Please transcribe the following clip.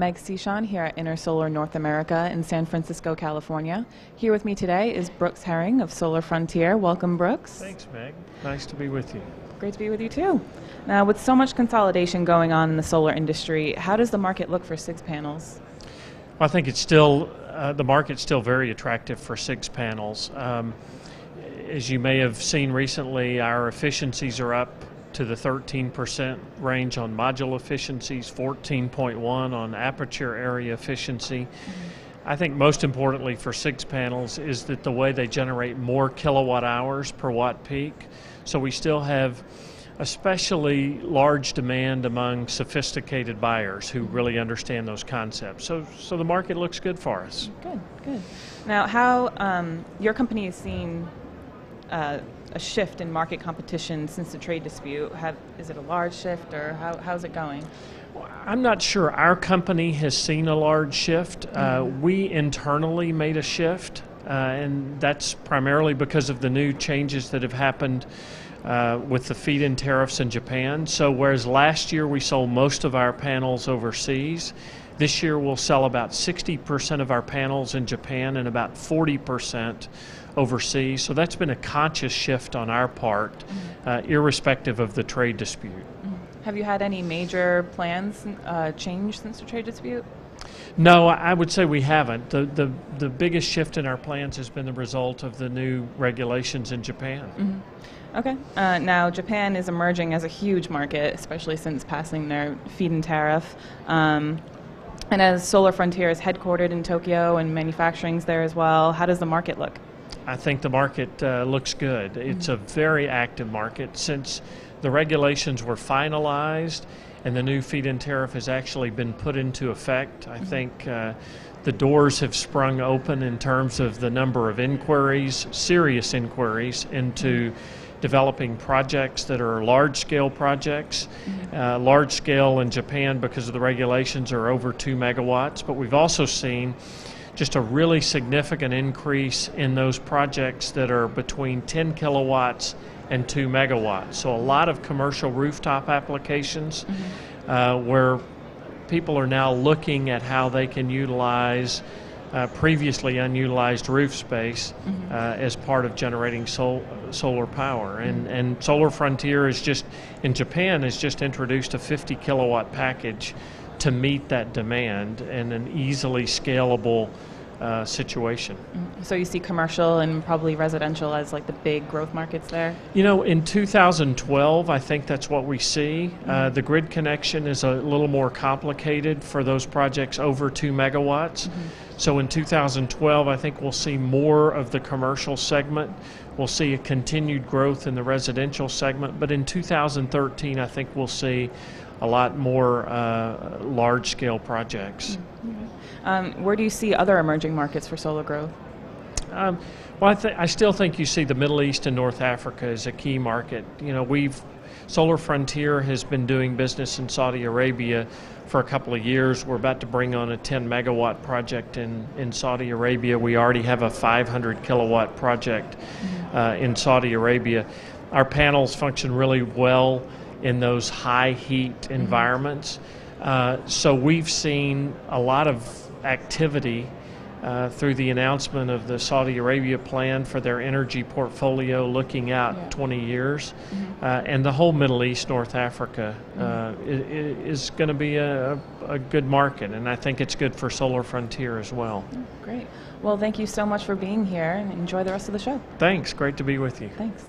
Meg Cichon here at Intersolar North America in San Francisco, California. Here with me today is Brooks Herring of Solar Frontier. Welcome, Brooks. Thanks, Meg. Nice to be with you. Great to be with you, too. Now, with so much consolidation going on in the solar industry, how does the market look for CIGS panels? Well, I think it's still, the market's still very attractive for CIGS panels. As you may have seen recently, our efficiencies are up to the 13% range on module efficiencies, 14.1 on aperture area efficiency. I think most importantly for CIGS panels is that the way they generate more kilowatt hours per watt peak. So we still have especially large demand among sophisticated buyers who really understand those concepts. So the market looks good for us. Good, good. Now, how your company has seen a shift in market competition since the trade dispute. Is it a large shift, or how's it going? I'm not sure our company has seen a large shift. We internally made a shift, and that's primarily because of the new changes that have happened with the feed-in tariffs in Japan. So whereas last year we sold most of our panels overseas, this year we'll sell about 60% of our panels in Japan and about 40% overseas. So that's been a conscious shift on our part, irrespective of the trade dispute. Have you had any major plans change since the trade dispute? No, I would say we haven't. The biggest shift in our plans has been the result of the new regulations in Japan. Okay. Now, Japan is emerging as a huge market, especially since passing their feed-in tariff. And as Solar Frontier is headquartered in Tokyo and manufacturing's there as well, how does the market look? I think the market looks good. It's a very active market. Since the regulations were finalized and the new feed-in tariff has actually been put into effect, I think the doors have sprung open in terms of the number of inquiries, serious inquiries into developing projects that are large-scale projects. Large-scale in Japan, because of the regulations, are over 2 megawatts, but we've also seen just a really significant increase in those projects that are between 10 kilowatts and 2 megawatts. So a lot of commercial rooftop applications where people are now looking at how they can utilize previously unutilized roof space as part of generating solar power. And Solar Frontier is just, in Japan, has just introduced a 50 kilowatt package to meet that demand in an easily scalable situation. So you see commercial and probably residential as like the big growth markets there? You know, in 2012, I think that's what we see. The grid connection is a little more complicated for those projects over 2 megawatts. So in 2012, I think we'll see more of the commercial segment. We'll see a continued growth in the residential segment. But in 2013, I think we'll see a lot more large-scale projects. Where do you see other emerging markets for solar growth? Well, I still think you see the Middle East and North Africa as a key market. You know, Solar Frontier has been doing business in Saudi Arabia for a couple of years. We're about to bring on a 10 megawatt project in Saudi Arabia. We already have a 500 kilowatt project in Saudi Arabia. Our panels function really well in those high heat environments. So we've seen a lot of activity through the announcement of the Saudi Arabia plan for their energy portfolio looking out 20 years. And the whole Middle East, North Africa is going to be a good market, and I think it's good for Solar Frontier as well. Great. Well, thank you so much for being here, and enjoy the rest of the show. Thanks. Great to be with you. Thanks.